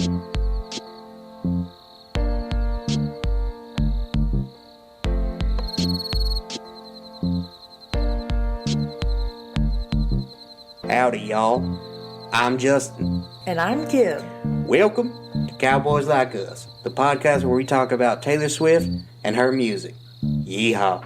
Howdy, y'all. I'm Justin. And I'm Kim. Welcome to Cowboys Like Us, the podcast where we talk about Taylor Swift and her music. Yeehaw.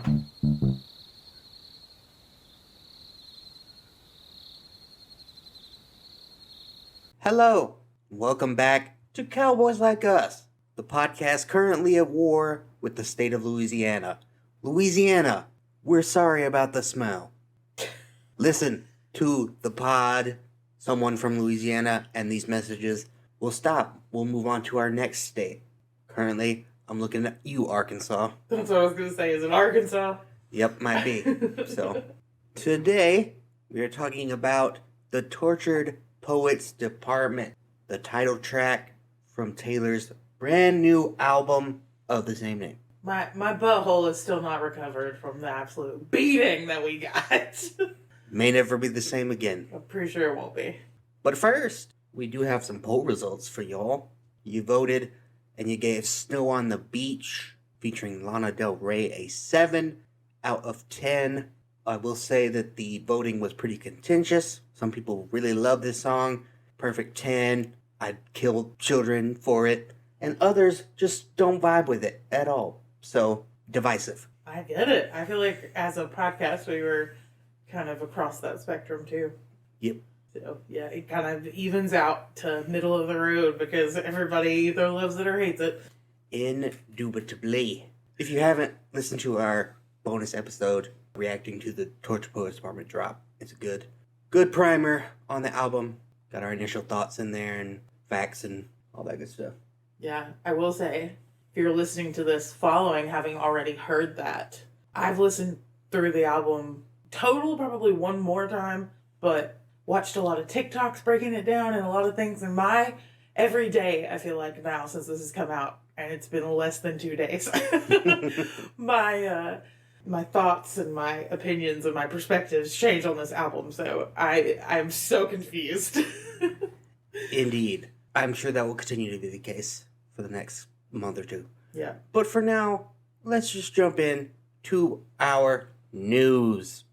Hello, and welcome back to Cowboys Like Us, the podcast currently at war with the state of Louisiana. Louisiana, we're sorry about the smell. Listen to the pod, someone from Louisiana, and these messages will stop. We'll move on to our next state. Currently, I'm looking at you, Arkansas. That's what I was going to say. Is it Arkansas? Yep, might be. So, today, we are talking about the Tortured Poets Department, the title track from Taylor's brand new album of the same name. My butthole is still not recovered from the absolute beating that we got. May never be the same again. I'm pretty sure it won't be. But first, we do have some poll results for y'all. You voted, and you gave Snow on the Beach, featuring Lana Del Rey, a 7 out of 10. I will say that the voting was pretty contentious. Some people really love this song. Perfect 10. I'd kill children for it. And others just don't vibe with it at all. So, divisive. I get it. I feel like as a podcast, we were kind of across that spectrum too. Yep. So, yeah, it kind of evens out to middle of the road because everybody either loves it or hates it. Indubitably. If you haven't listened to our bonus episode reacting to the Tortured Poets Department drop, it's a good primer on the album. Got our initial thoughts in there and facts and all that good stuff. Yeah, I will say, if you're listening to this following having already heard that, I've listened through the album total probably one more time, but watched a lot of TikToks breaking it down and a lot of things in my every day. I feel like now since this has come out and it's been less than 2 days, my thoughts and my opinions and my perspectives change on this album. So I'm so confused. Indeed. I'm sure that will continue to be the case for the next month or two. Yeah. But for now, let's just jump in to our news.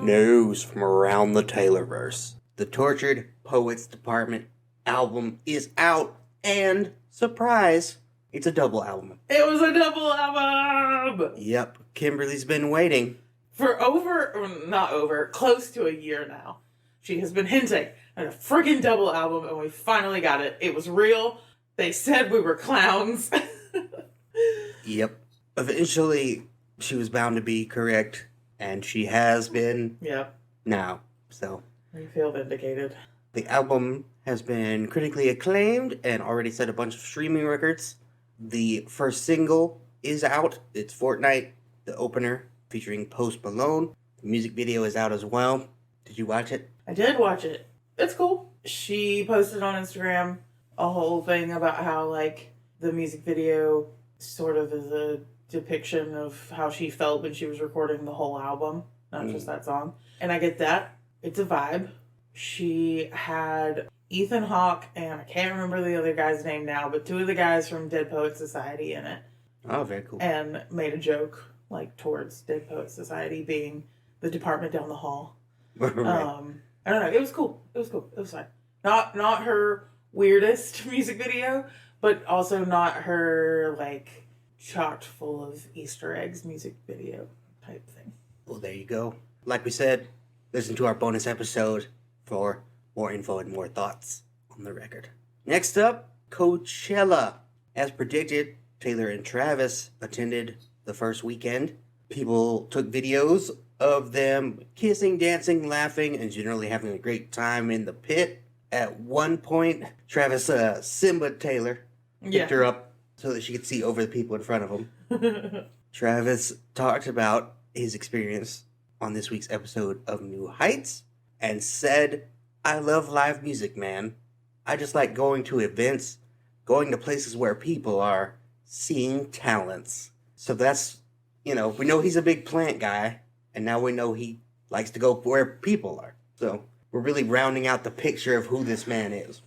News from around the Taylorverse. The Tortured Poets Department album is out, and surprise, it's a double album. It was a double album! Yep, Kimberly's been waiting. For close to a year now. She has been hinting at a freaking double album, and we finally got it. It was real. They said we were clowns. Yep. Eventually, she was bound to be correct, and she has been. Yep. Now, so. I feel vindicated. The album has been critically acclaimed and already set a bunch of streaming records. The first single is out. It's Fortnite, the opener, featuring Post Malone. The music video is out as well. Did you watch it? I did watch it. It's cool. She posted on Instagram a whole thing about how, like, the music video sort of is a depiction of how she felt when she was recording the whole album, not just that song. And I get that. It's a vibe. She had Ethan Hawke and I can't remember the other guy's name now, but 2 of the guys from Dead Poets Society in it. Oh, very cool. And made a joke, like, towards Dead Poets Society being the department down the hall. Right. I don't know. It was cool. It was fine. Not her weirdest music video, but also not her, like, chocked full of Easter eggs music video type thing. Well, there you go. Like we said, listen to our bonus episode for more info and more thoughts on the record. Next up, Coachella. As predicted, Taylor and Travis attended the first weekend. People took videos of them kissing, dancing, laughing, and generally having a great time in the pit. At one point, Travis, Simba Taylor, picked her up so that she could see over the people in front of him. Travis talked about his experience on this week's episode of New Heights and said, "I love live music, man. I just like going to events, going to places where people are, seeing talents." So that's, we know he's a big plant guy, and now we know he likes to go where people are. So we're really rounding out the picture of who this man is.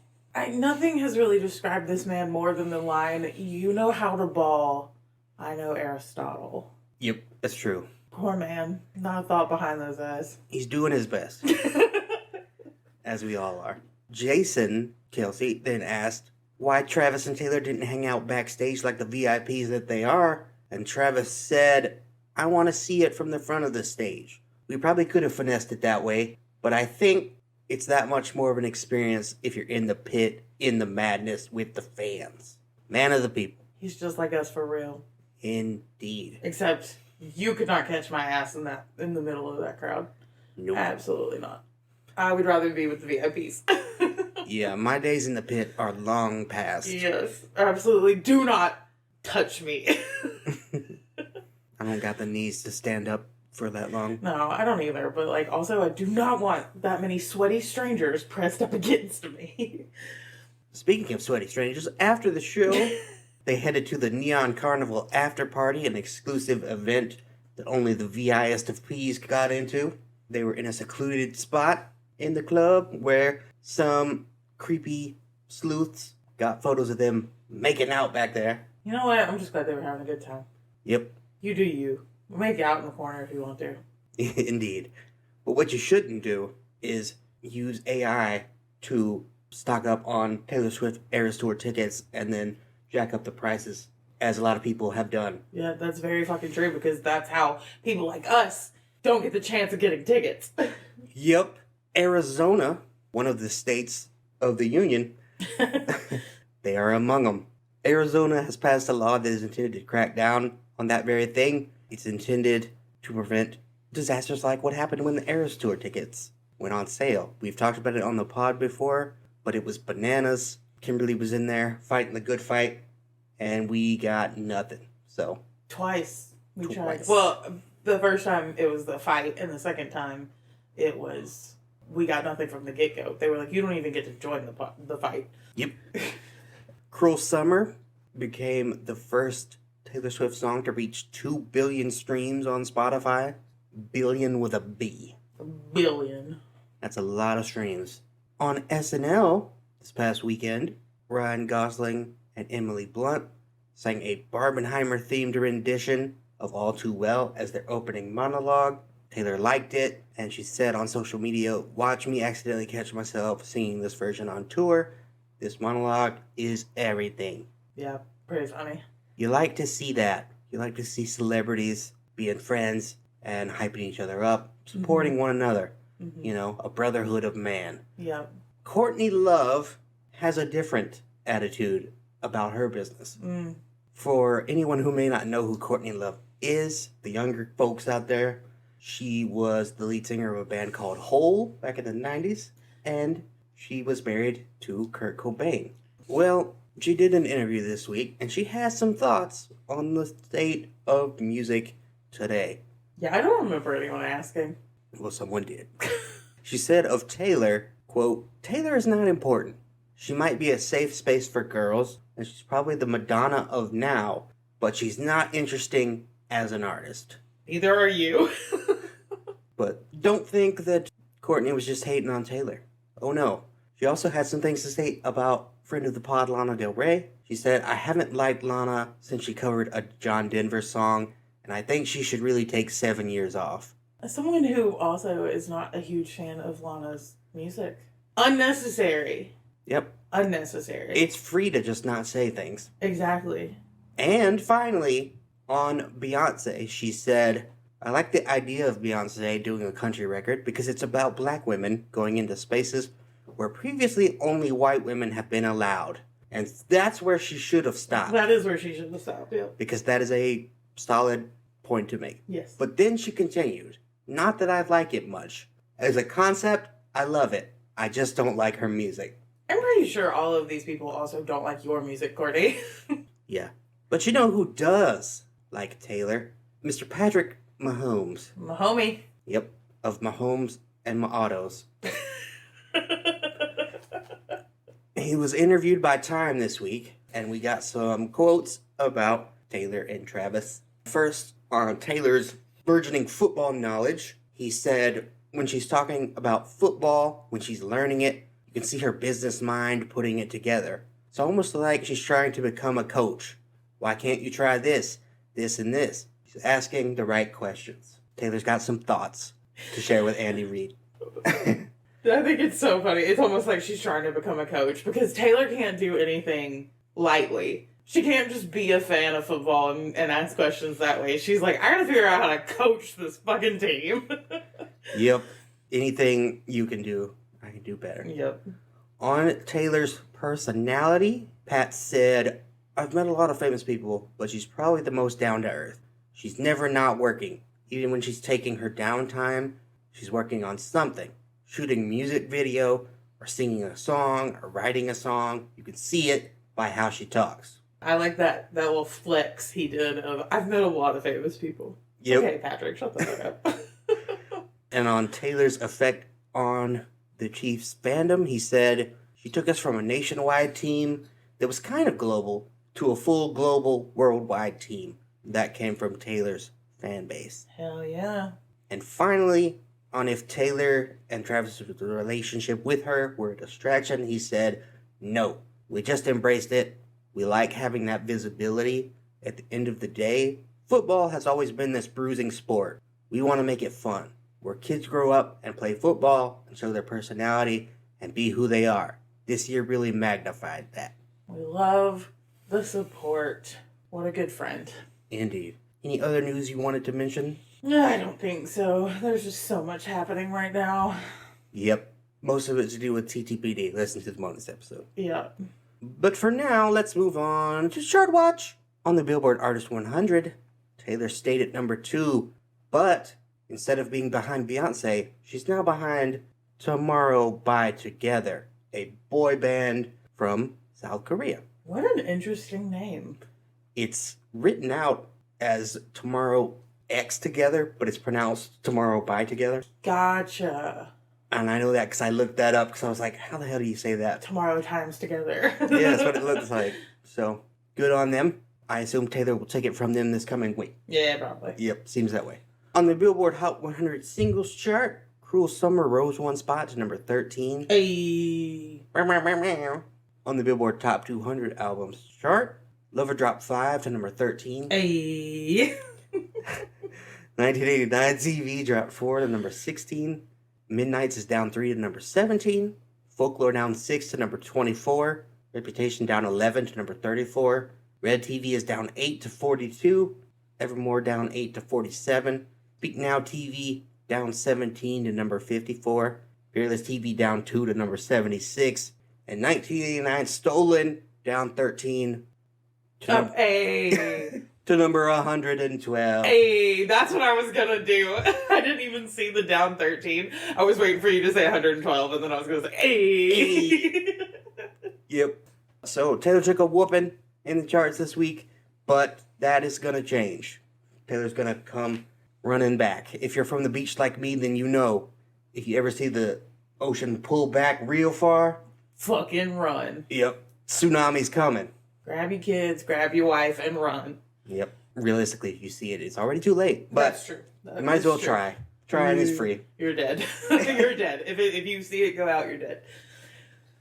Nothing has really described this man more than the line, "You know how to ball, I know Aristotle." Yep, that's true. Poor man. Not a thought behind those eyes. He's doing his best, as we all are. Jason Kelsey then asked why Travis and Taylor didn't hang out backstage like the VIPs that they are, and Travis said, "I want to see it from the front of the stage. We probably could have finessed it that way, but I think it's that much more of an experience if you're in the pit, in the madness with the fans." Man of the people. He's just like us for real. Indeed. Except you could not catch my ass in the middle of that crowd. Nope. Absolutely not. I would rather be with the VIPs. Yeah, my days in the pit are long past. Yes, absolutely. Do not touch me. I don't got the knees to stand up for that long. No, I don't either. But also, I do not want that many sweaty strangers pressed up against me. Speaking of sweaty strangers, after the show, they headed to the Neon Carnival after party, an exclusive event that only the VISFPs got into. They were in a secluded spot in the club where some creepy sleuths got photos of them making out back there. You know what? I'm just glad they were having a good time. Yep. You do you. Make out in the corner if you want to. Indeed. But what you shouldn't do is use AI to stock up on Taylor Swift Eras Tour tickets and then jack up the prices, as a lot of people have done. Yeah, that's very fucking true, because that's how people like us don't get the chance of getting tickets. Yep. Arizona, one of the states of the union, they are among them. Arizona has passed a law that is intended to crack down on that very thing. It's intended to prevent disasters like what happened when the Eras Tour tickets went on sale. We've talked about it on the pod before, but it was bananas. Kimberly was in there fighting the good fight, and we got nothing. So Twice. We tried. Well, the first time it was the fight, and the second time it was we got nothing from the get-go. They were like, you don't even get to join the fight. Yep. Cruel Summer became the first Taylor Swift song to reach 2 billion streams on Spotify. Billion with a B. A billion. That's a lot of streams. On SNL this past weekend, Ryan Gosling and Emily Blunt sang a Barbenheimer-themed rendition of All Too Well as their opening monologue. Taylor liked it, and she said on social media, "Watch me accidentally catch myself singing this version on tour. This monologue is everything." Yeah, pretty funny. You like to see that. You like to see celebrities being friends and hyping each other up, supporting one another. Mm-hmm. You know, a brotherhood of man. Yeah. Courtney Love has a different attitude about her business. Mm. For anyone who may not know who Courtney Love is, the younger folks out there, she was the lead singer of a band called Hole back in the 90s, and she was married to Kurt Cobain. Well, she did an interview this week, and she has some thoughts on the state of music today. Yeah, I don't remember anyone asking. Well, someone did. She said of Taylor, quote, "Taylor is not important. She might be a safe space for girls, and she's probably the Madonna of now, but she's not interesting as an artist." Neither are you. But don't think that Courtney was just hating on Taylor. Oh no. She also had some things to say about friend of the pod, Lana Del Rey. She said, "I haven't liked Lana since she covered a John Denver song, and I think she should really take 7 years off." As someone who also is not a huge fan of Lana's music. Unnecessary. Yep. Unnecessary. It's free to just not say things. Exactly. And finally, on Beyonce, she said, "I like the idea of Beyonce doing a country record because it's about black women going into spaces where previously only white women have been allowed." And that's where she should have stopped. That is where she should have stopped, yeah. Because that is a solid point to make. Yes. But then she continued, "Not that I like it much. As a concept, I love it. I just don't like her music." I'm pretty sure all of these people also don't like your music, Courtney. Yeah. But you know who does like Taylor? Mr. Patrick Mahomes. My homie. Yep. Of Mahomes and my autos. He was interviewed by Time this week, and we got some quotes about Taylor and Travis. First, on Taylor's burgeoning football knowledge, he said, when she's talking about football, when she's learning it, you can see her business mind putting it together. It's almost like she's trying to become a coach. Why can't you try this, this, and this? She's asking the right questions. Taylor's got some thoughts to share with Andy Reid. I think it's so funny. It's almost like she's trying to become a coach because Taylor can't do anything lightly. She can't just be a fan of football and ask questions that way. She's like, I gotta figure out how to coach this fucking team. Yep. Anything you can do, I can do better. Yep. On Taylor's personality, Pat said, I've met a lot of famous people, but she's probably the most down to earth. She's never not working. Even when she's taking her downtime, she's working on something. Shooting a music video, or singing a song, or writing a song. You can see it by how she talks. I like that little flex he did of, I've met a lot of famous people. Yep. Okay, Patrick, shut the fuck up. And on Taylor's effect on the Chiefs fandom, he said, she took us from a nationwide team that was kind of global to a full global worldwide team. That came from Taylor's fan base. Hell yeah. And finally, on if Taylor and Travis' relationship with her were a distraction, he said, no, we just embraced it. We like having that visibility. At the end of the day, football has always been this bruising sport. We want to make it fun, where kids grow up and play football and show their personality and be who they are. This year really magnified that. We love the support. What a good friend. Indeed. Any other news you wanted to mention? I don't think so. There's just so much happening right now. Yep. Most of it to do with TTPD. Listen to the bonus episode. Yeah. But for now, let's move on to Chart Watch. On the Billboard Artist 100, Taylor stayed at number 2, but instead of being behind Beyonce, she's now behind Tomorrow by Together, a boy band from South Korea. What an interesting name. It's written out as Tomorrow X Together, but it's pronounced Tomorrow by Together. Gotcha. And I know that because I looked that up because I was like, how the hell do you say that? Tomorrow times together. Yeah, that's what it looks like. So, good on them. I assume Taylor will take it from them this coming week. Yeah, probably. Yep, seems that way. On the Billboard Hot 100 Singles Chart, Cruel Summer rose one spot to number 13. Hey. On the Billboard Top 200 Albums Chart, Lover dropped 5 to number 13. Hey. 1989 TV dropped 4 to number 16. Midnights is down 3 to number 17. Folklore down 6 to number 24. Reputation down 11 to number 34. Red TV is down 8 to 42. Evermore down 8 to 47. Speak Now TV down 17 to number 54. Fearless TV down 2 to number 76. And 1989 Stolen down 13 to, to number 112. Hey, that's what I was gonna do. I didn't even see the down 13. I was waiting for you to say 112, and then I was gonna say, hey. Yep. So Taylor took a whooping in the charts this week, but that is gonna change. Taylor's gonna come running back. If you're from the beach like me, then you know. If you ever see the ocean pull back real far, fucking run. Yep. Tsunami's coming. Grab your kids, grab your wife, and run. Yep. Realistically, if you see it, it's already too late. But that's true. You might as well try. Trying is free. You're dead. You're dead. If you see it go out, you're dead.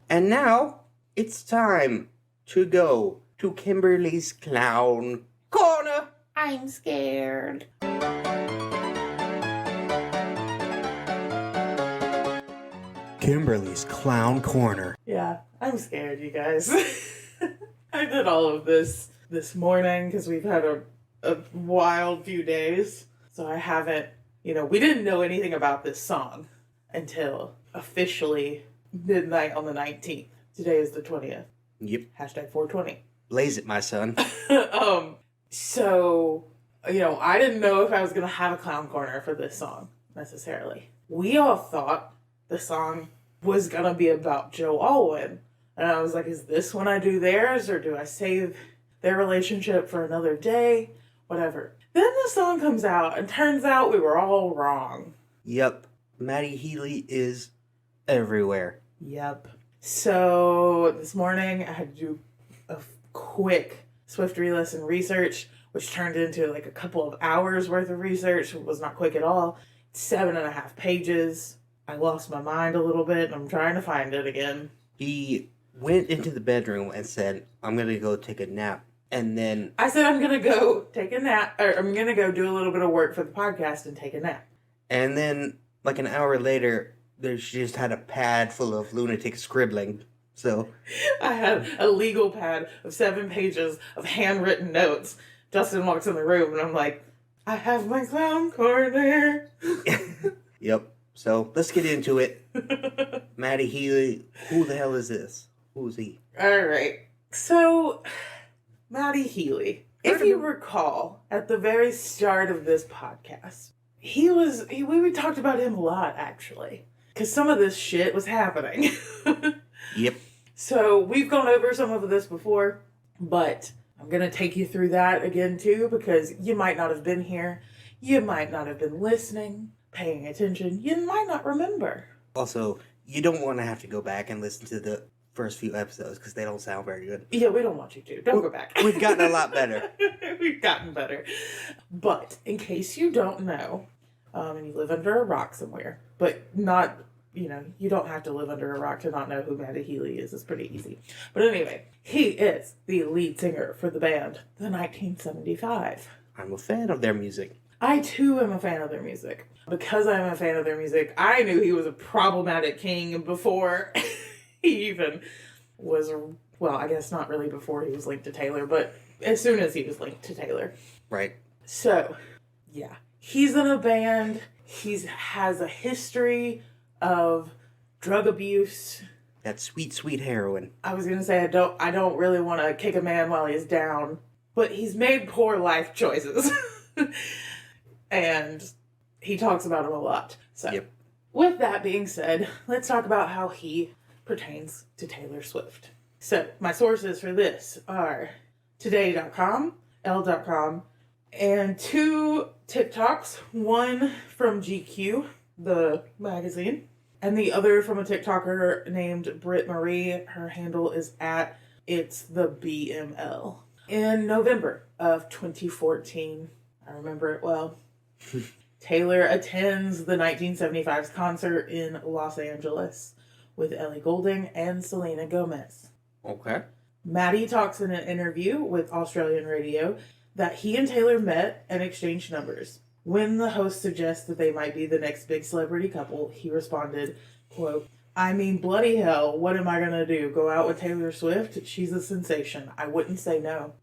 And now, it's time to go to Kimberly's Clown Corner. I'm scared. Kimberly's Clown Corner. Yeah, I'm scared, you guys. I did all of this morning because we've had a wild few days. So I haven't, we didn't know anything about this song until officially midnight on the 19th. Today is the 20th. Yep. Hashtag 420. Blaze it, my son. So, I didn't know if I was going to have a clown corner for this song, necessarily. We all thought the song was going to be about Joe Alwyn. And I was like, is this when I do theirs, or do I save their relationship for another day? Whatever. Then the song comes out, and turns out we were all wrong. Yep. Matty Healy is everywhere. Yep. So, this morning, I had to do a quick Swift re-listen research, which turned into like a couple of hours worth of research. It was not quick at all. 7.5 pages. I lost my mind a little bit, and I'm trying to find it again. He went into the bedroom and said, I'm going to go take a nap. And then... I said I'm going to go take a nap, or I'm going to go do a little bit of work for the podcast and take a nap. And then, like an hour later, she just had a pad full of lunatic scribbling. So... I had a legal pad of 7 pages of handwritten notes. Justin walks in the room, and I'm like, I have my clown corner. Yep. So, let's get into it. Matty Healy, who the hell is this? Who's he? Alright. So, Matty Healy. If you recall, at the very start of this podcast, we talked about him a lot, actually. Because some of this shit was happening. Yep. So, we've gone over some of this before, but I'm going to take you through that again, too, because you might not have been here. You might not have been listening, paying attention. You might not remember. Also, you don't want to have to go back and listen to the first few episodes because they don't sound very good. Yeah, we don't want you to. Don't go back. We've gotten a lot better. We've gotten better. But in case you don't know, and you live under a rock somewhere, but not, you don't have to live under a rock to not know who Matty Healy is. It's pretty easy. But anyway, he is the lead singer for the band, the 1975. I'm a fan of their music. I, too, am a fan of their music. Because I'm a fan of their music, I knew he was a problematic king before he even was, well, I guess not really before he was linked to Taylor, but as soon as he was linked to Taylor. Right. So, yeah. He's in a band. He has a history of drug abuse. That sweet, sweet heroin. I was going to say, I don't really want to kick a man while he's down, but he's made poor life choices. And he talks about them a lot. So, yep. With that being said, let's talk about how he pertains to Taylor Swift. So, my sources for this are today.com, Elle.com, and 2 TikToks. One from GQ, the magazine, and the other from a TikToker named Britt Marie. Her handle is at It's the BML. In November of 2014, I remember it well, Taylor attends the 1975's concert in Los Angeles with Ellie Goulding and Selena Gomez. Okay. Matty talks in an interview with Australian radio that he and Taylor met and exchanged numbers. When the host suggests that they might be the next big celebrity couple, he responded, quote, I mean, bloody hell, what am I going to do? Go out with Taylor Swift? She's a sensation. I wouldn't say no.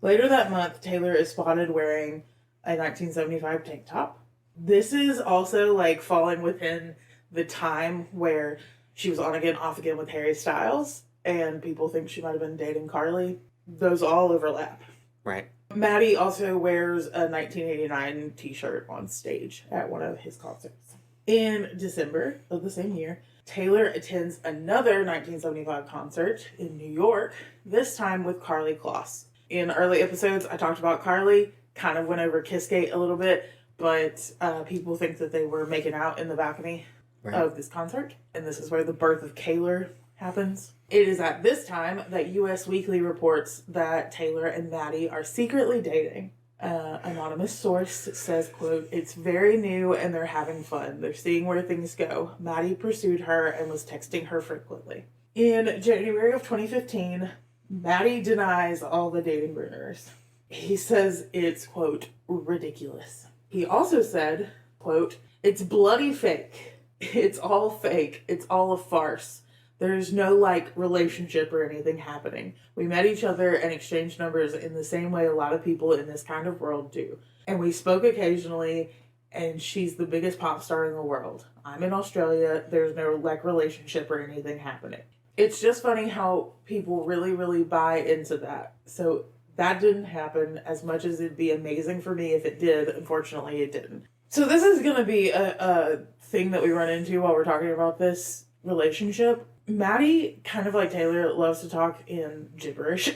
Later that month, Taylor is spotted wearing a 1975 tank top. This is also like falling within the time where she was on again, off again with Harry Styles, and people think she might have been dating Carly. Those all overlap. Right. Matty also wears a 1989 t-shirt on stage at one of his concerts. In December of the same year, Taylor attends another 1975 concert in New York, this time with Carly Kloss. In early episodes, I talked about Carly, kind of went over Kissgate a little bit, but people think that they were making out in the balcony of this concert, and this is where the birth of Kaylor happens. It is at this time that US Weekly reports that Taylor and Matty are secretly dating. Anonymous source says, quote, it's very new and they're having fun. They're seeing where things go. Matty pursued her and was texting her frequently. In January of 2015, Matty denies all the dating rumors. He says it's, quote, ridiculous. He also said, quote, it's bloody fake. It's all fake. It's all a farce. There's no, relationship or anything happening. We met each other and exchanged numbers in the same way a lot of people in this kind of world do. And we spoke occasionally, and she's the biggest pop star in the world. I'm in Australia. There's no, relationship or anything happening. It's just funny how people really, really buy into that. So that didn't happen as much as it'd be amazing for me if it did. Unfortunately, it didn't. So this is going to be a thing that we run into while we're talking about this relationship. Matty, kind of like Taylor, loves to talk in gibberish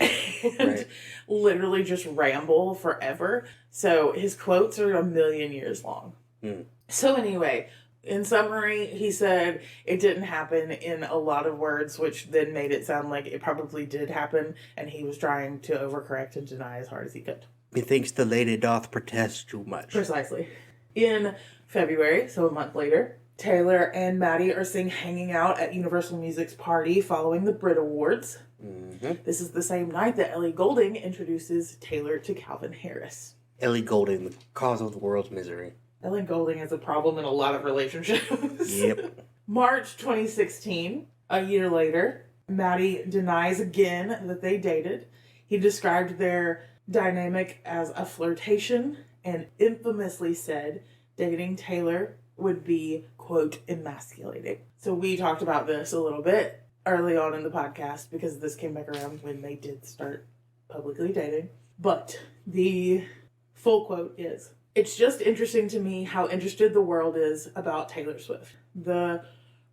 and literally just ramble forever. So his quotes are 1,000,000 years long. So anyway, in summary, he said it didn't happen in a lot of words, which then made it sound like it probably did happen, and he was trying to overcorrect and deny as hard as he could. He thinks the lady doth protest too much. Precisely. In February, so a month later, Taylor and Matty are seen hanging out at Universal Music's party following the Brit Awards. Mm-hmm. This is the same night that Ellie Goulding introduces Taylor to Calvin Harris. Ellie Goulding, the cause of the world's misery. Ellie Goulding is a problem in a lot of relationships. Yep. March 2016, a year later, Matty denies again that they dated. He described their dynamic as a flirtation and infamously said dating Taylor would be, quote, emasculating. So we talked about this a little bit early on in the podcast because this came back around when they did start publicly dating. But the full quote is, "It's just interesting to me how interested the world is about Taylor Swift. The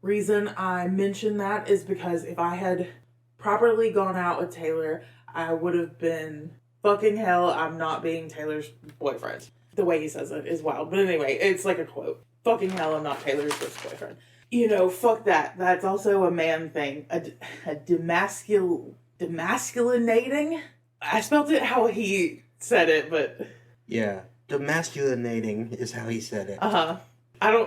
reason I mention that is because if I had properly gone out with Taylor, I would have been fucking hell, I'm not being Taylor's boyfriend." The way he says it is wild. But anyway, it's like a quote. Fucking hell, I'm not Taylor Swift's boyfriend. You know, fuck that. That's also a man thing. A demasculinating? I spelled it how he said it, but... Yeah. Demasculinating is how he said it. Uh-huh.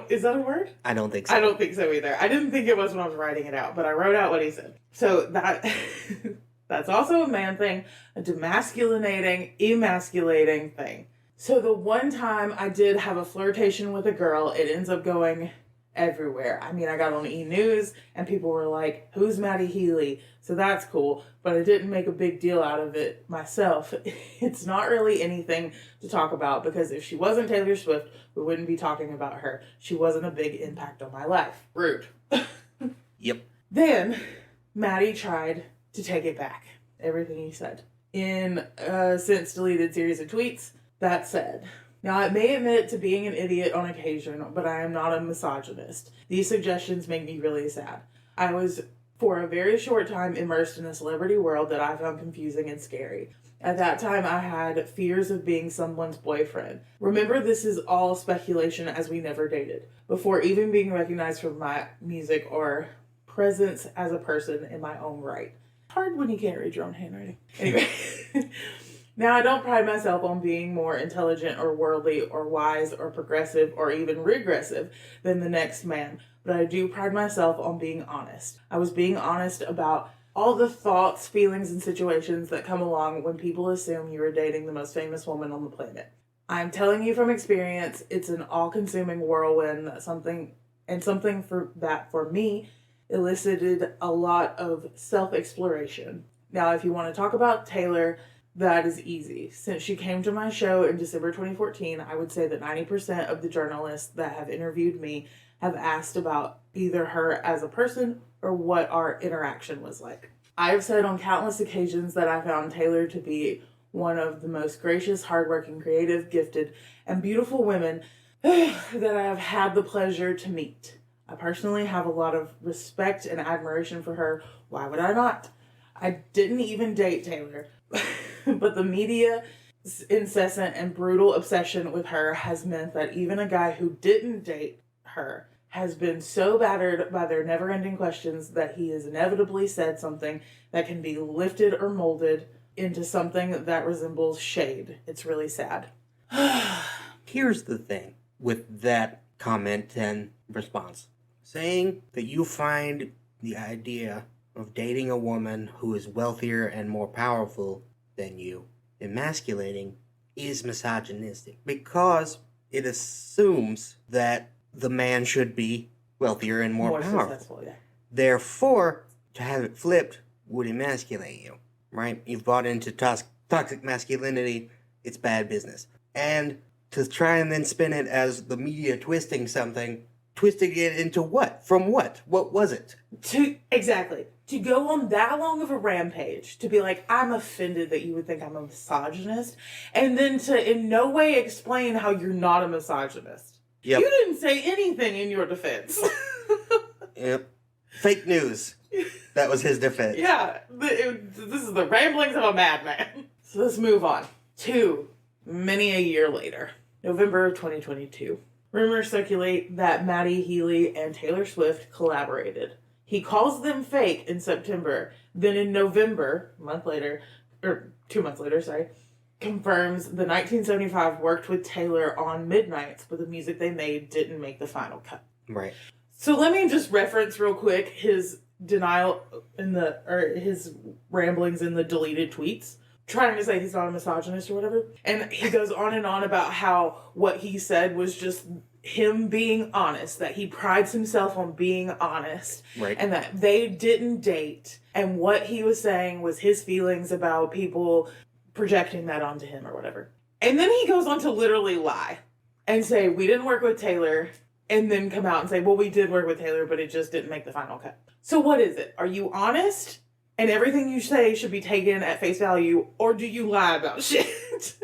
Is that a word? I don't think so. I don't think so either. I didn't think it was when I was writing it out, but I wrote out what he said. So that's also a man thing. A demasculinating, emasculating thing. So the one time I did have a flirtation with a girl, it ends up going everywhere. I mean, I got on E! News and people were like, "Who's Matty Healy?" So that's cool, but I didn't make a big deal out of it myself. It's not really anything to talk about because if she wasn't Taylor Swift, we wouldn't be talking about her. She wasn't a big impact on my life. Rude. Yep. Then Matty tried to take it back. Everything he said. In a since deleted series of tweets, that said, "Now, I may admit to being an idiot on occasion, but I am not a misogynist. These suggestions make me really sad. I was, for a very short time, immersed in a celebrity world that I found confusing and scary. At that time, I had fears of being someone's boyfriend. Remember, this is all speculation as we never dated, before even being recognized for my music or presence as a person in my own right." Hard when you can't read your own handwriting. Anyway. Now, I don't pride myself on being more intelligent or worldly or wise or progressive or even regressive than the next man, but I do pride myself on being honest. I was being honest about all the thoughts, feelings, and situations that come along when people assume you are dating the most famous woman on the planet. I'm telling you from experience, it's an all-consuming whirlwind, something for me elicited a lot of self-exploration. Now, if you want to talk about Taylor, that is easy. Since she came to my show in December 2014, I would say that 90% of the journalists that have interviewed me have asked about either her as a person or what our interaction was like. I have said on countless occasions that I found Taylor to be one of the most gracious, hardworking, creative, gifted, and beautiful women that I have had the pleasure to meet. I personally have a lot of respect and admiration for her. Why would I not? I didn't even date Taylor. But the media's incessant and brutal obsession with her has meant that even a guy who didn't date her has been so battered by their never-ending questions that he has inevitably said something that can be lifted or molded into something that resembles shade. It's really sad. Here's the thing with that comment and response. Saying that you find the idea of dating a woman who is wealthier and more powerful than you emasculating is misogynistic because it assumes that the man should be wealthier and more powerful. Successful, yeah. Therefore, to have it flipped would emasculate you, right? You've bought into toxic masculinity, it's bad business. And to try and then spin it as the media twisting it into what? From what? What was it? Exactly. To go on that long of a rampage, to be like, I'm offended that you would think I'm a misogynist, and then to in no way explain how you're not a misogynist. Yep. You didn't say anything in your defense. Yep. Fake news. That was his defense. Yeah. This is the ramblings of a madman. So let's move on to many a year later, November of 2022. Rumors circulate that Matty Healy and Taylor Swift collaborated. He calls them fake in September. Then in November, 2 months later, confirms the 1975 worked with Taylor on Midnights, but the music they made didn't make the final cut. Right. So let me just reference real quick his denial his ramblings in the deleted tweets, trying to say he's not a misogynist or whatever. And he goes on and on about how what he said was just him being honest, that he prides himself on being honest, right, and that they didn't date, and what he was saying was his feelings about people projecting that onto him or whatever. And then he goes on to literally lie and say, we didn't work with Taylor, and then come out and say, well, we did work with Taylor, but it just didn't make the final cut. So what is it? Are you honest and everything you say should be taken at face value, or do you lie about shit?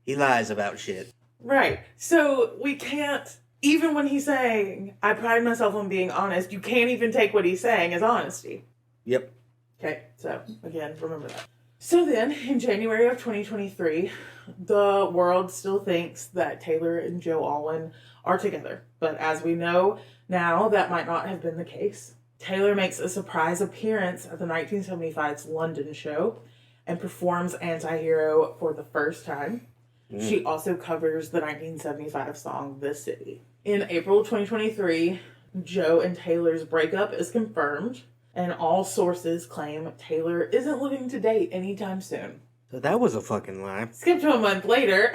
He lies about shit. Right. So we can't, even when he's saying, I pride myself on being honest, you can't even take what he's saying as honesty. Yep. Okay, so again, remember that. So then, in January of 2023, the world still thinks that Taylor and Joe Alwyn are together. But as we know now, that might not have been the case. Taylor makes a surprise appearance at the 1975's London show and performs Anti-Hero for the first time. She also covers the 1975 song The City. In April 2023, Joe and Taylor's breakup is confirmed, and all sources claim Taylor isn't looking to date anytime soon. So that was a fucking lie. Skip to a month later,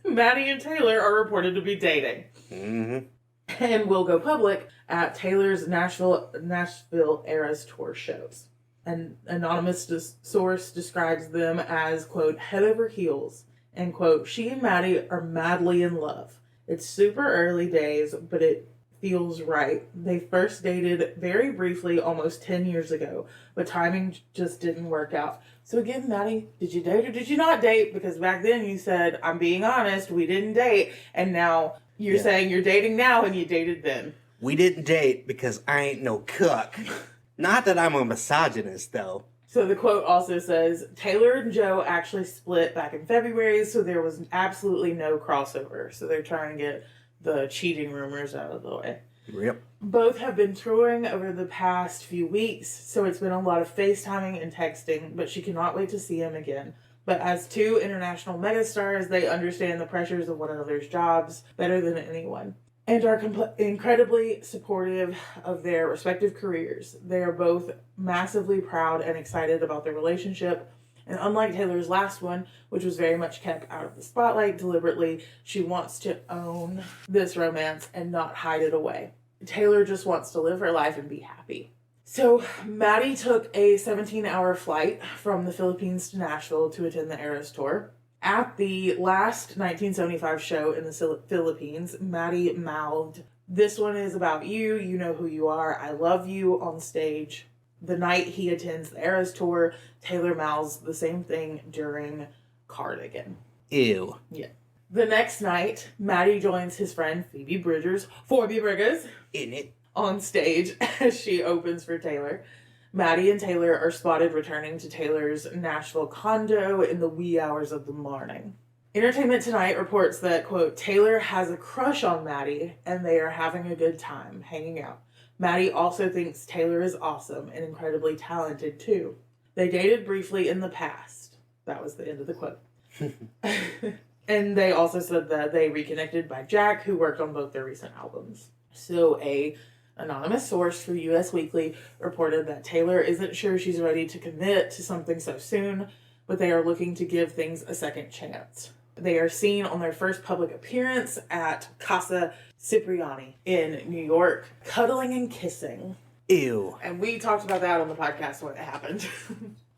Matty and Taylor are reported to be dating. Mm-hmm. And will go public at Taylor's Nashville Eras Tour shows. An anonymous source describes them as, quote, head over heels. And, quote, she and Matty are madly in love. It's super early days, but it feels right. They first dated very briefly almost 10 years ago, but timing just didn't work out. So again, Matty, did you date or did you not date? Because back then you said, I'm being honest, we didn't date. And now you're saying you're dating now and you dated then. We didn't date because I ain't no cuck. Not that I'm a misogynist, though. So the quote also says, Taylor and Joe actually split back in February, so there was absolutely no crossover. So they're trying to get the cheating rumors out of the way. Yep. Both have been touring over the past few weeks, so it's been a lot of FaceTiming and texting, but she cannot wait to see him again. But as two international megastars, they understand the pressures of one another's jobs better than anyone, and are incredibly supportive of their respective careers. They are both massively proud and excited about their relationship. And unlike Taylor's last one, which was very much kept out of the spotlight deliberately, she wants to own this romance and not hide it away. Taylor just wants to live her life and be happy. So Matty took a 17-hour flight from the Philippines to Nashville to attend the Eras Tour. At the last 1975 show in the Philippines, Matty mouthed, "This one is about you, you know who you are, I love you," on stage. The night he attends the Eras Tour, Taylor mouths the same thing during Cardigan. Ew. Yeah. The next night, Matty joins his friend Phoebe Bridgers, In it. on stage as she opens for Taylor. Matty and Taylor are spotted returning to Taylor's Nashville condo in the wee hours of the morning. Entertainment Tonight reports that, quote, Taylor has a crush on Matty and they are having a good time hanging out. Matty also thinks Taylor is awesome and incredibly talented too. They dated briefly in the past. That was the end of the quote. And they also said that they reconnected by Jack, who worked on both their recent albums. So a anonymous source for US Weekly reported that Taylor isn't sure she's ready to commit to something so soon, but they are looking to give things a second chance. They are seen on their first public appearance at Casa Cipriani in New York, cuddling and kissing. Ew. And we talked about that on the podcast when it happened.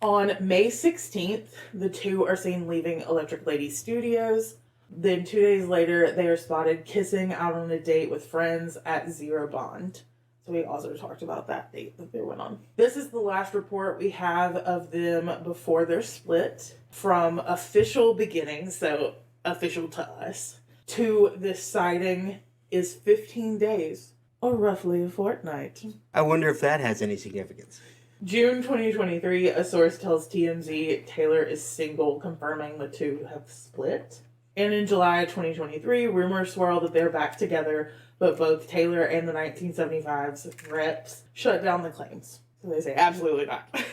On May 16th, the two are seen leaving Electric Lady Studios. Then 2 days later, they are spotted kissing out on a date with friends at Zero Bond. So we also talked about that date that they went on. This is the last report we have of them before their split. From official beginnings, so official to us, to this sighting is 15 days, or roughly a fortnight. I wonder if that has any significance. June 2023, a source tells TMZ Taylor is single, confirming the two have split. And in July 2023, rumors swirl that they're back together, but both Taylor and the 1975's reps shut down the claims. So they say, absolutely not.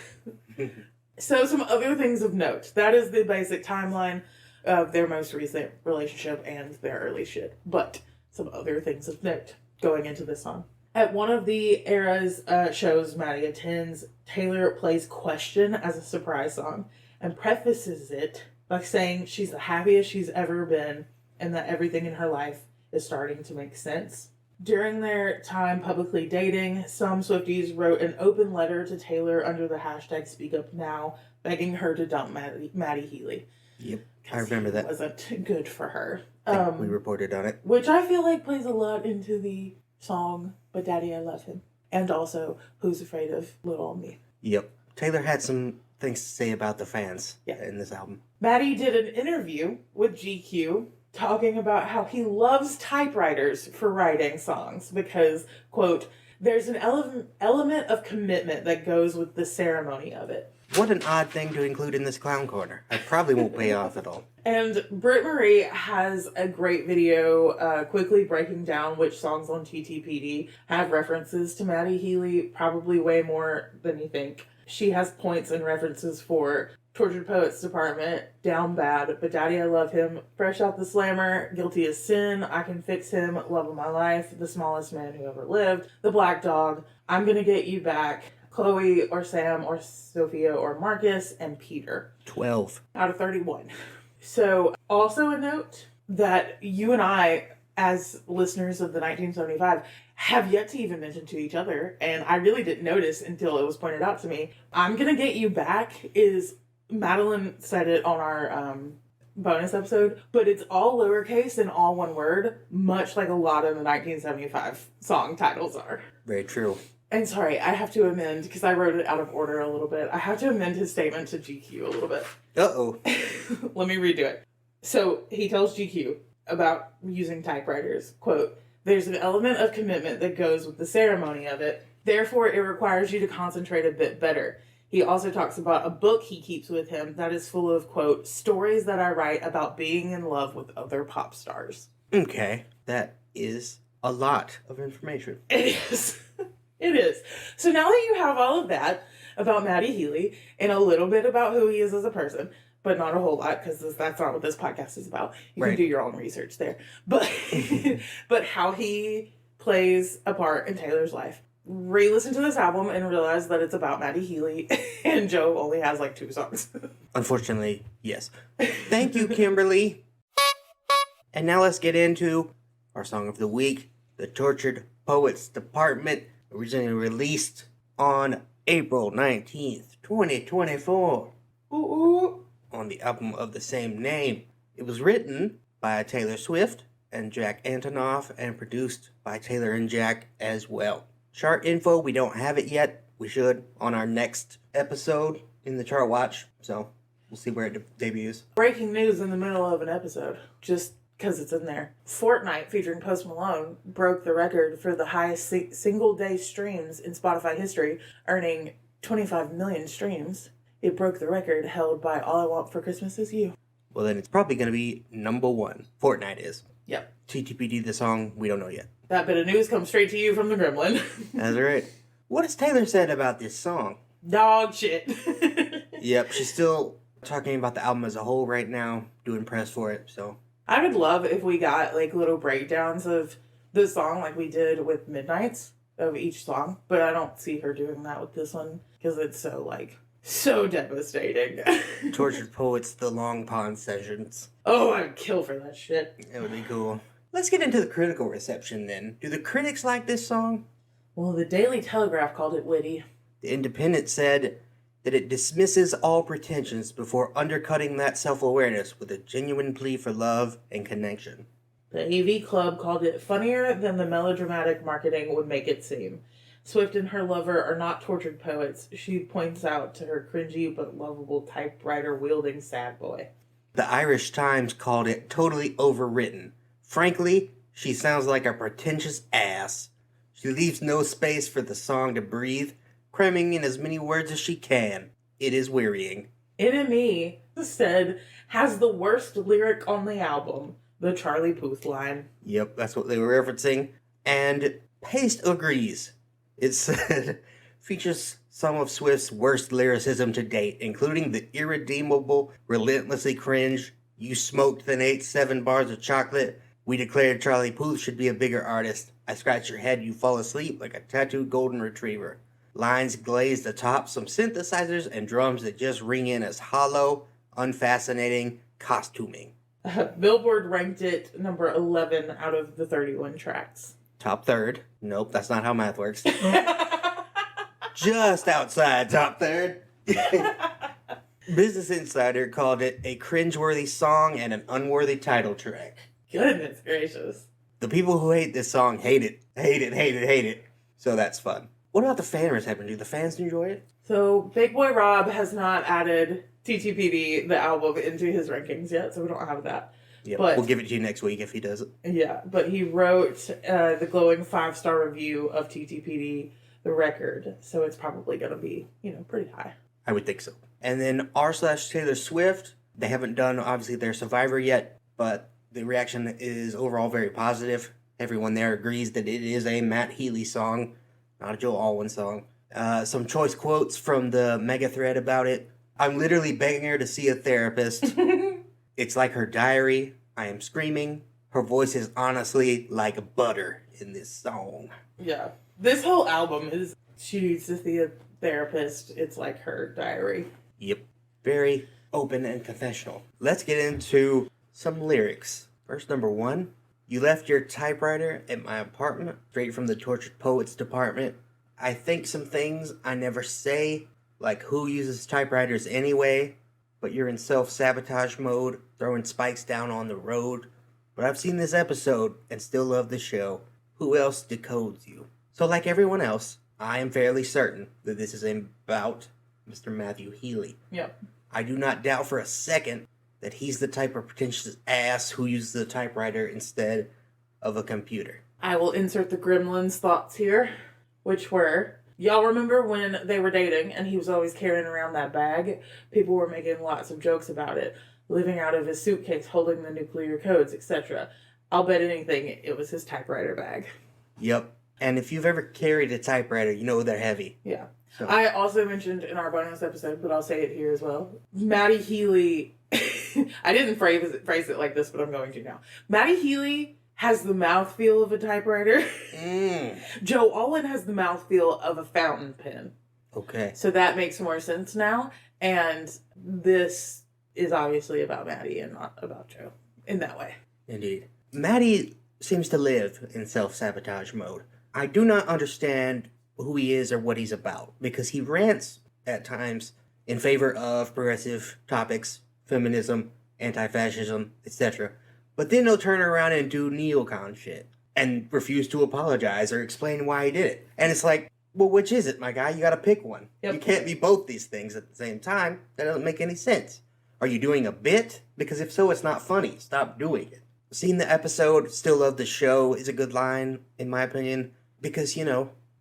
So some other things of note. That is the basic timeline. of their most recent relationship and their early shit. But some other things of note going into this song. At one of the era's shows Matty attends, Taylor plays Question as a surprise song and prefaces it by saying she's the happiest she's ever been and that everything in her life is starting to make sense. During their time publicly dating, some Swifties wrote an open letter to Taylor under the hashtag #SpeakUpNow, begging her to dump Matty Healy. Yep, I remember that. Wasn't good for her. I think we reported on it. Which I feel like plays a lot into the song, But Daddy, I Love Him. And also, Who's Afraid of Little Old Me. Yep. Taylor had some things to say about the fans in this album. Matty did an interview with GQ talking about how he loves typewriters for writing songs because, quote, there's an element of commitment that goes with the ceremony of it. What an odd thing to include in this clown corner. I probably won't pay off at all. And Britt Marie has a great video quickly breaking down which songs on TTPD have references to Matty Healy, probably way more than you think. She has points and references for Tortured Poets Department, Down Bad, But Daddy I Love Him, Fresh Out the Slammer, Guilty as Sin, I Can Fix Him, Love of My Life, The Smallest Man Who Ever Lived, The Black Dog, I'm Gonna Get You Back, Chloe or Sam or Sophia or Marcus, and Peter. 12. Out of 31. So, also a note that you and I, as listeners of the 1975, have yet to even mention to each other, and I really didn't notice until it was pointed out to me. I'm Gonna Get You Back is, Madeline said it on our bonus episode, but it's all lowercase and all one word, much like a lot of the 1975 song titles are. Very true. And sorry, I have to amend, because I wrote it out of order a little bit. I have to amend his statement to GQ a little bit. Uh-oh. Let me redo it. So, he tells GQ about using typewriters, quote, there's an element of commitment that goes with the ceremony of it. Therefore, it requires you to concentrate a bit better. He also talks about a book he keeps with him that is full of, quote, stories that I write about being in love with other pop stars. Okay. That is a lot of information. It is. It is. So now that you have all of that about Matty Healy and a little bit about who he is as a person, but not a whole lot because that's not what this podcast is about. You can do your own research there. But but how he plays a part in Taylor's life. Re-listen to this album and realize that it's about Matty Healy and Joe only has like 2 songs. Unfortunately, yes. Thank you, Kimberly. And now let's get into our song of the week, The Tortured Poets Department, originally released on April 19th, 2024. Ooh. On the album of the same name. It was written by Taylor Swift and Jack Antonoff and produced by Taylor and Jack as well. Chart info, we don't have it yet. We should on our next episode in the chart watch. So we'll see where it debuts. Breaking news in the middle of an episode, just because it's in there. Fortnite, featuring Post Malone, broke the record for the highest single day streams in Spotify history, earning 25 million streams. It broke the record held by All I Want for Christmas Is You. Well, then it's probably going to be number 1. Fortnite is. Yep. TTPD, the song, we don't know yet. That bit of news comes straight to you from the Gremlin. That's right. What has Taylor said about this song? Dog shit. Yep, she's still talking about the album as a whole right now, doing press for it, so. I would love if we got, like, little breakdowns of the song like we did with Midnights of each song, but I don't see her doing that with this one, because it's so, like, so devastating. Tortured Poets, the Long Pond Sessions. Oh, I'd kill for that shit. It would be cool. Let's get into the critical reception then. Do the critics like this song? Well, the Daily Telegraph called it witty. The Independent said that it dismisses all pretensions before undercutting that self-awareness with a genuine plea for love and connection. The AV Club called it funnier than the melodramatic marketing would make it seem. Swift and her lover are not tortured poets, she points out to her cringy but lovable typewriter-wielding sad boy. The Irish Times called it totally overwritten. Frankly, she sounds like a pretentious ass. She leaves no space for the song to breathe, cramming in as many words as she can. It is wearying. NME said, has the worst lyric on the album, the Charlie Puth line. Yep, that's what they were referencing. And Paste agrees. It said, features some of Swift's worst lyricism to date, including the irredeemable, relentlessly cringe, You smoked then ate 7 bars of chocolate. We declared Charlie Puth should be a bigger artist. I scratch your head, you fall asleep like a tattooed golden retriever. Lines glazed atop some synthesizers and drums that just ring in as hollow, unfascinating costuming. Billboard ranked it number 11 out of the 31 tracks. Top third. Nope, that's not how math works. Just outside top third. Business Insider called it a cringeworthy song and an unworthy title track. Goodness gracious. The people who hate this song hate it. Hate it, hate it, hate it. So that's fun. What about the fan reception? Do the fans enjoy it? So, Big Boy Rob has not added TTPD, the album, into his rankings yet, so we don't have that. Yeah, but we'll give it to you next week if he does it. Yeah, but he wrote the glowing 5-star review of TTPD, the record, so it's probably going to be, pretty high. I would think so. And then r/Taylor Swift, they haven't done, obviously, their Survivor yet, but the reaction is overall very positive. Everyone there agrees that it is a Matt Healy song, not a Joe Alwyn song. Some choice quotes from the mega thread about it. I'm literally begging her to see a therapist. It's like her diary. I am screaming. Her voice is honestly like butter in this song. Yeah. This whole album is, she needs to see a therapist. It's like her diary. Yep. Very open and confessional. Let's get into some lyrics. Verse number 1. You left your typewriter at my apartment, straight from the Tortured Poets department. I think some things I never say, like who uses typewriters anyway, but you're in self-sabotage mode, throwing spikes down on the road. But I've seen this episode and still love the show. Who else decodes you? So like everyone else, I am fairly certain that this is about Mr. Matthew Healy. Yep. I do not doubt for a second that he's the type of pretentious ass who uses a typewriter instead of a computer. I will insert the Gremlins thoughts here, which were, y'all remember when they were dating and he was always carrying around that bag? People were making lots of jokes about it, living out of his suitcase, holding the nuclear codes, etc. I'll bet anything it was his typewriter bag. Yep. And if you've ever carried a typewriter, you know they're heavy. Yeah. So. I also mentioned in our bonus episode, but I'll say it here as well. Matty Healy, I didn't phrase it like this, but I'm going to now. Matty Healy has the mouthfeel of a typewriter. Joe Alwyn has the mouthfeel of a fountain pen. Okay. So that makes more sense now. And this is obviously about Matty and not about Joe in that way. Indeed. Matty seems to live in self-sabotage mode. I do not understand who he is or what he's about, because he rants at times in favor of progressive topics, feminism, anti-fascism, etc. But then he'll turn around and do neocon shit and refuse to apologize or explain why he did it. And it's like, well, which is it, my guy? You gotta pick one. Yep. You can't be both these things at the same time. That doesn't make any sense. Are you doing a bit? Because if so, it's not funny. Stop doing it. Seen the episode, still love the show is a good line, in my opinion. Because,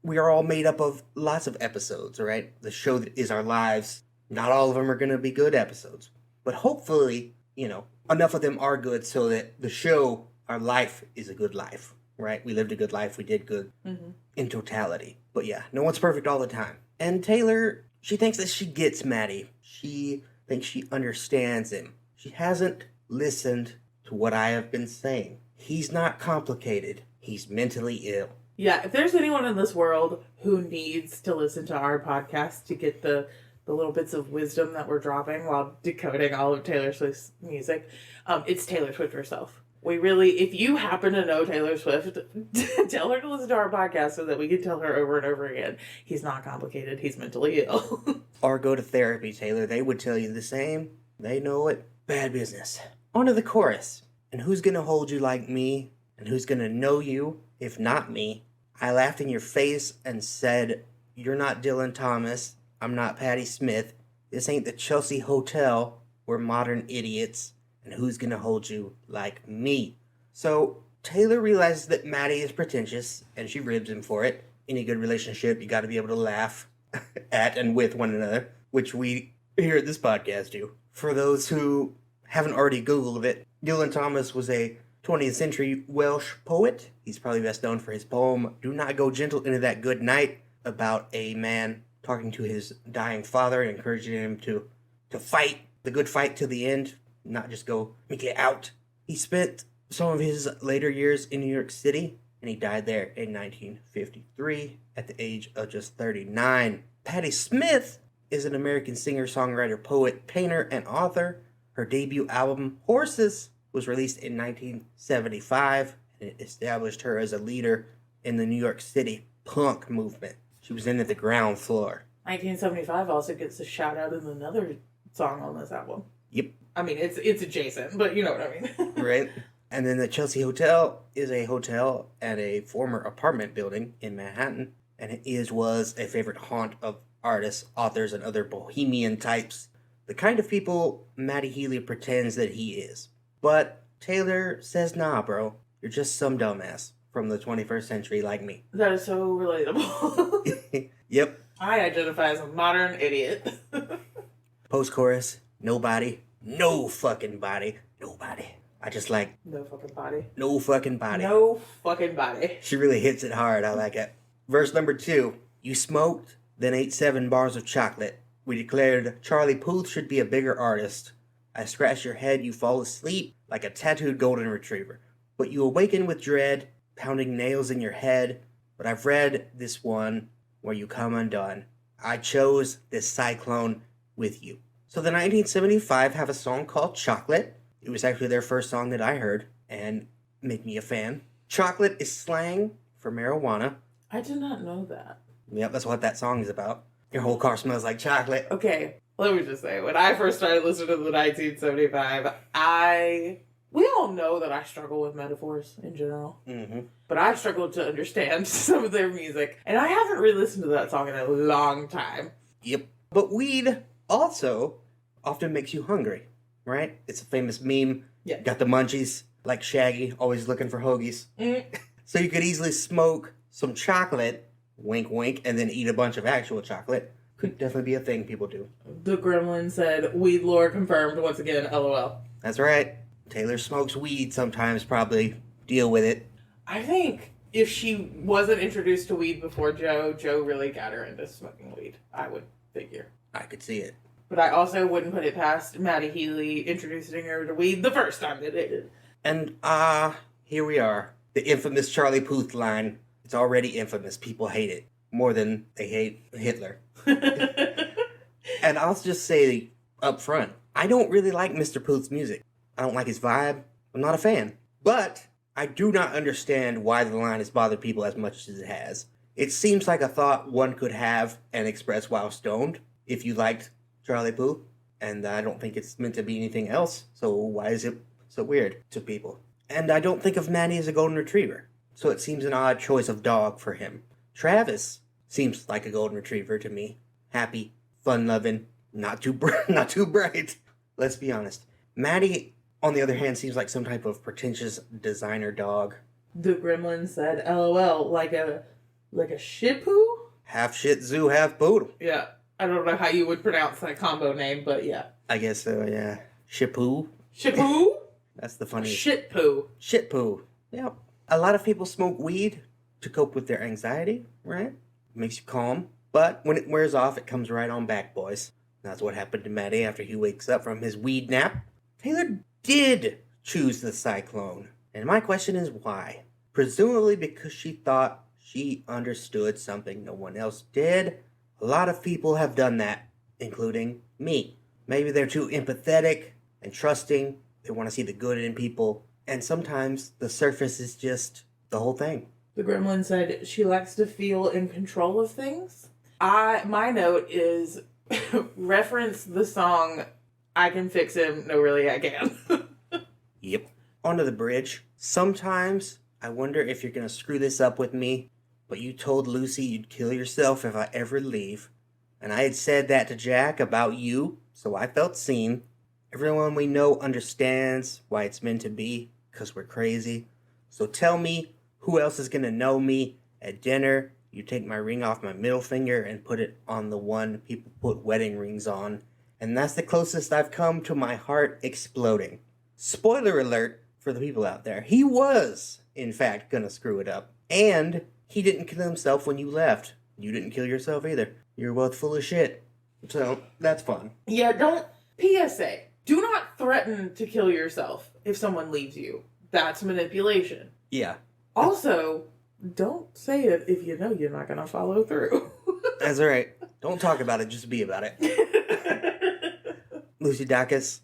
we are all made up of lots of episodes, right? The show that is our lives. Not all of them are going to be good episodes. But hopefully, enough of them are good so that the show, our life, is a good life, right? We lived a good life. We did good in totality. But yeah, no one's perfect all the time. And Taylor, she thinks that she gets Matty. She thinks she understands him. She hasn't listened to what I have been saying. He's not complicated. He's mentally ill. Yeah, if there's anyone in this world who needs to listen to our podcast to get the little bits of wisdom that we're dropping while decoding all of Taylor Swift's music, it's Taylor Swift herself. We really, if you happen to know Taylor Swift, tell her to listen to our podcast so that we can tell her over and over again, he's not complicated, he's mentally ill. Or go to therapy, Taylor. They would tell you the same. They know it. Bad business. On to the chorus. And who's gonna hold you like me? And who's gonna know you, if not me? I laughed in your face and said, you're not Dylan Thomas. I'm not Patti Smith. This ain't the Chelsea Hotel. We're modern idiots. And who's gonna hold you like me? So Taylor realizes that Matty is pretentious, and she ribs him for it. In a good relationship, you gotta be able to laugh at and with one another, which we here at this podcast do. For those who haven't already Googled it, Dylan Thomas was a 20th century Welsh poet. He's probably best known for his poem, Do Not Go Gentle Into That Good Night, about a man talking to his dying father and encouraging him to fight the good fight to the end, not just go get out. He spent some of his later years in New York City, and he died there in 1953 at the age of just 39. Patti Smith is an American singer, songwriter, poet, painter, and author. Her debut album, Horses, was released in 1975, and it established her as a leader in the New York City punk movement. She was in at the ground floor. 1975 also gets a shout out in another song on this album. Yep. I mean, it's adjacent, but you know what I mean. Right. And then the Chelsea Hotel is a hotel and a former apartment building in Manhattan, and it was a favorite haunt of artists, authors, and other bohemian types, the kind of people Matty Healy pretends that he is. But Taylor says, nah, bro, you're just some dumbass from the 21st century like me. That is so relatable. Yep. I identify as a modern idiot. Post-chorus, nobody, no fucking body, nobody. I just like... No fucking body. No fucking body. No fucking body. She really hits it hard. I like it. Verse number 2. You smoked, then ate 7 bars of chocolate. We declared Charlie Puth should be a bigger artist. I scratch your head, you fall asleep like a tattooed golden retriever. But you awaken with dread, pounding nails in your head. But I've read this one where you come undone. I chose this cyclone with you. So the 1975 have a song called Chocolate. It was actually their first song that I heard and made me a fan. Chocolate is slang for marijuana. I did not know that. Yep, that's what that song is about. Your whole car smells like chocolate. Okay, let me just say, when I first started listening to the 1975, we all know that I struggle with metaphors in general. Mm-hmm. But I struggled to understand some of their music. And I haven't re-listened to that song in a long time. Yep. But weed also often makes you hungry, right? It's a famous meme. Yeah. Got the munchies, like Shaggy, always looking for hoagies. So you could easily smoke some chocolate, wink wink, and then eat a bunch of actual chocolate. Could definitely be a thing people do. The Gremlin said, weed lore confirmed once again, LOL. That's right. Taylor smokes weed sometimes, probably. Deal with it. I think if she wasn't introduced to weed before Joe really got her into smoking weed. I would figure. I could see it. But I also wouldn't put it past Matty Healy introducing her to weed the first time they did. And here we are. The infamous Charlie Puth line. It's already infamous. People hate it more than they hate Hitler. And I'll just say up front, I don't really like Mr. Puth's music. I don't like his vibe. I'm not a fan. But I do not understand why the line has bothered people as much as it has. It seems like a thought one could have and express while stoned if you liked Charlie Puth. And I don't think it's meant to be anything else. So why is it so weird to people? And I don't think of Matty as a golden retriever. So it seems an odd choice of dog for him. Travis seems like a golden retriever to me. Happy, fun-loving, not too bright. Let's be honest. Matty, on the other hand, seems like some type of pretentious designer dog. The Gremlin said, LOL, like a Shih Tzu? Half Shih Tzu, half Poodle. Yeah. I don't know how you would pronounce that combo name, but yeah. I guess so, yeah. Shipoo. Shipoo? That's the funniest. Shit poo. Shit poo. Yep. A lot of people smoke weed to cope with their anxiety, right? Makes you calm. But when it wears off, it comes right on back, boys. That's what happened to Matty after he wakes up from his weed nap. Taylor did choose the cyclone. And my question is why? Presumably because she thought she understood something no one else did. A lot of people have done that, including me. Maybe they're too empathetic and trusting. They want to see the good in people. And sometimes the surface is just the whole thing. The Gremlin said she likes to feel in control of things. My note is reference the song I Can Fix Him, No Really I Can. Yep. Onto the bridge. Sometimes I wonder if you're going to screw this up with me, but you told Lucy you'd kill yourself if I ever leave. And I had said that to Jack about you, so I felt seen. Everyone we know understands why it's meant to be, because we're crazy. So tell me, who else is going to know me at dinner? You take my ring off my middle finger and put it on the one people put wedding rings on. And that's the closest I've come to my heart exploding. Spoiler alert for the people out there. He was, in fact, gonna screw it up. And he didn't kill himself when you left. You didn't kill yourself either. You're both full of shit. So, that's fun. Yeah, don't... PSA. Do not threaten to kill yourself if someone leaves you. That's manipulation. Yeah. Also, don't say it if you know you're not going to follow through. That's right. Don't talk about it, just be about it. Lucy Dacus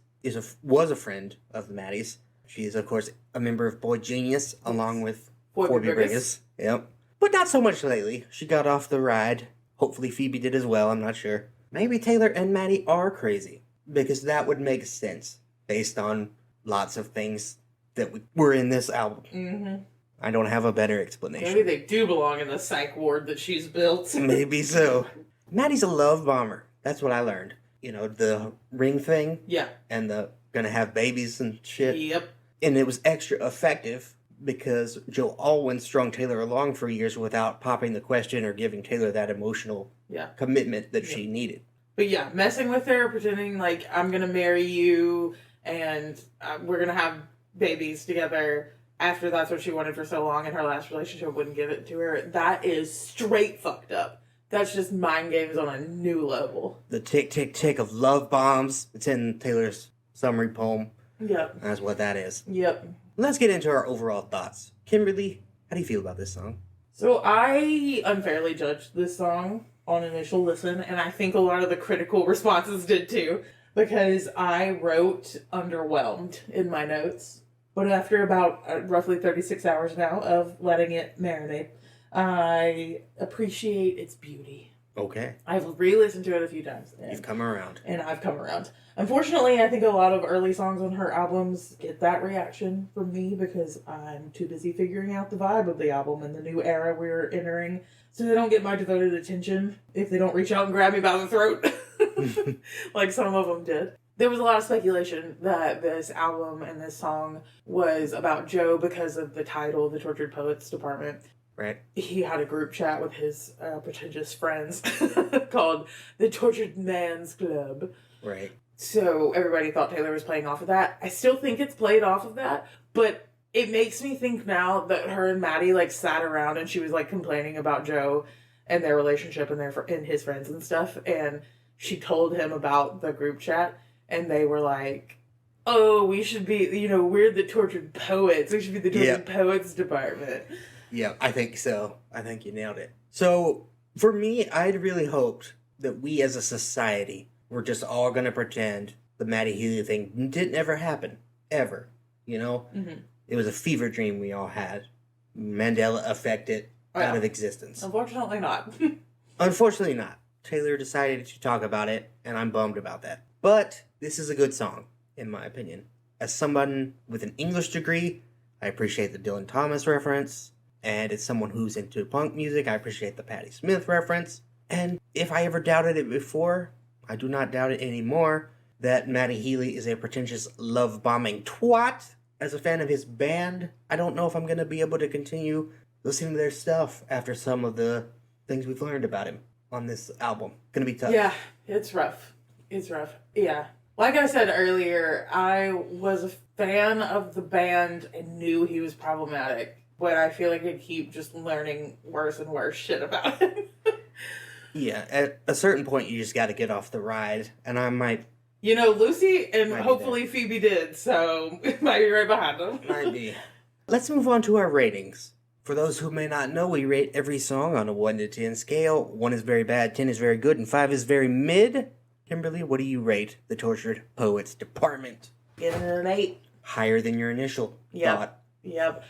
was a friend of the Maddies. She is, of course, a member of Boy Genius, along with Phoebe Bridges. Yep. But not so much lately. She got off the ride. Hopefully Phoebe did as well, I'm not sure. Maybe Taylor and Matty are crazy, because that would make sense, based on lots of things that were in this album. Mm-hmm. I don't have a better explanation. Maybe they do belong in the psych ward that she's built. Maybe so. Matty's a love bomber. That's what I learned. You know, the ring thing. Yeah. And the gonna have babies and shit. Yep. And it was extra effective because Joe Alwyn strung Taylor along for years without popping the question or giving Taylor that emotional commitment that she needed. But yeah, messing with her, pretending like I'm gonna marry you and we're gonna have babies together after that's what she wanted for so long and her last relationship wouldn't give it to her. That is straight fucked up. That's just mind games on a new level. The tick, tick, tick of love bombs. It's in Taylor's summary poem. Yep. That's what that is. Yep. Let's get into our overall thoughts. Kimberly, how do you feel about this song? So I unfairly judged this song on initial listen, and I think a lot of the critical responses did too, because I wrote underwhelmed in my notes. But after about roughly 36 hours now of letting it marinate, I appreciate its beauty. Okay. I've re-listened to it a few times. You've come around. And I've come around. Unfortunately, I think a lot of early songs on her albums get that reaction from me because I'm too busy figuring out the vibe of the album and the new era we're entering, so they don't get my devoted attention if they don't reach out and grab me by the throat, like some of them did. There was a lot of speculation that this album and this song was about Joe because of the title, The Tortured Poets Department. Right. He had a group chat with his pretentious friends called The Tortured Man's Club. Right. So everybody thought Taylor was playing off of that. I still think it's played off of that, but it makes me think now that her and Matty like sat around and she was like complaining about Joe and their relationship and his friends and stuff, and she told him about the group chat, and they were like, "Oh, we should be, we're the Tortured Poets. We should be the Tortured Poets Department." Yeah, I think so. I think you nailed it. So, for me, I'd really hoped that we as a society were just all going to pretend the Matty Healy thing didn't ever happen. Ever. Mm-hmm. It was a fever dream we all had. Mandela affected out of existence. Unfortunately not. Unfortunately not. Taylor decided to talk about it, and I'm bummed about that. But this is a good song, in my opinion. As someone with an English degree, I appreciate the Dylan Thomas reference. And as someone who's into punk music, I appreciate the Patti Smith reference. And if I ever doubted it before, I do not doubt it anymore, that Matty Healy is a pretentious love-bombing twat. As a fan of his band, I don't know if I'm going to be able to continue listening to their stuff after some of the things we've learned about him on this album. Going to be tough. Yeah, it's rough. It's rough. Yeah. Like I said earlier, I was a fan of the band and knew he was problematic. But I feel like I keep just learning worse and worse shit about him. Yeah, at a certain point you just got to get off the ride, and I might... Lucy and hopefully Phoebe did, so might be right behind them. Might be. Let's move on to our ratings. For those who may not know, we rate every song on a 1 to 10 scale. 1 is very bad, 10 is very good, and 5 is very mid. Kimberly, what do you rate the Tortured Poets Department? Give it an 8. Higher than your initial thought. Yep.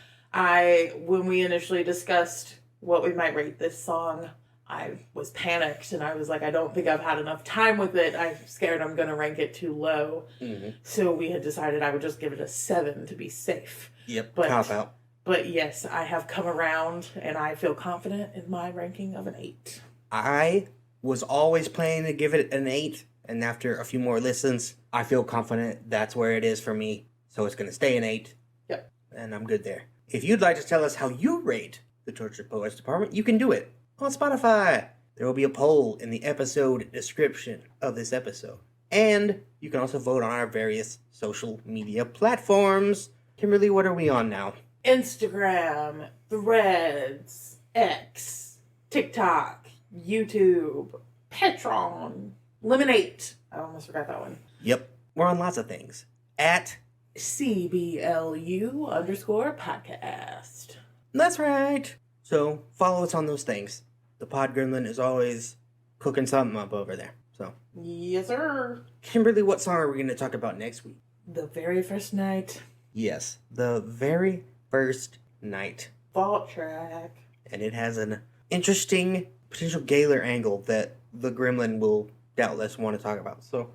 When we initially discussed what we might rate this song, I was panicked and I was like, I don't think I've had enough time with it. I'm scared I'm going to rank it too low. Mm-hmm. So we had decided I would just give it a 7 to be safe. Yep, cop out. But yes, I have come around and I feel confident in my ranking of an 8. I was always planning to give it an 8, and after a few more listens, I feel confident that's where it is for me. So it's going to stay an 8. Yep. And I'm good there. If you'd like to tell us how you rate the Tortured Poets Department, you can do it on Spotify. There will be a poll in the episode description of this episode. And you can also vote on our various social media platforms. Kimberly, what are we on now? Instagram, Threads, X, TikTok, YouTube, Patreon, Lemonade. I almost forgot that one. Yep. We're on lots of things. at... CBLU_podcast. That's right. So follow us on those things. The Pod Gremlin is always cooking something up over there. So, Yes, sir. Kimberly, what song are we going to talk about next week? The very first night. Yes, The Very First Night. Vault track. And it has an interesting potential Gaylor angle that the Gremlin will doubtless want to talk about. So,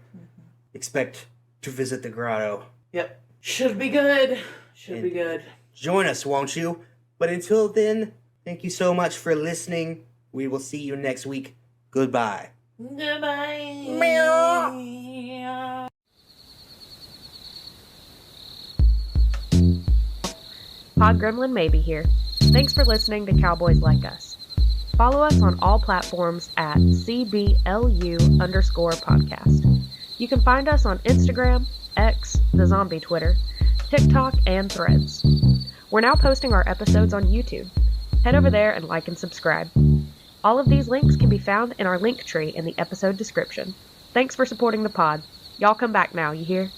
expect to visit the grotto. Yep. Should be good. Should be good. Join us, won't you? But until then, thank you so much for listening. We will see you next week. Goodbye. Goodbye. Meow. Pod Gremlin may be here. Thanks for listening to Cowboys Like Us. Follow us on all platforms at CBLU_podcast. You can find us on Instagram, X, the zombie Twitter, TikTok, and Threads. We're now posting our episodes on YouTube. Head over there and like and subscribe. All of these links can be found in our link tree in the episode description. Thanks for supporting the pod. Y'all come back now, you hear?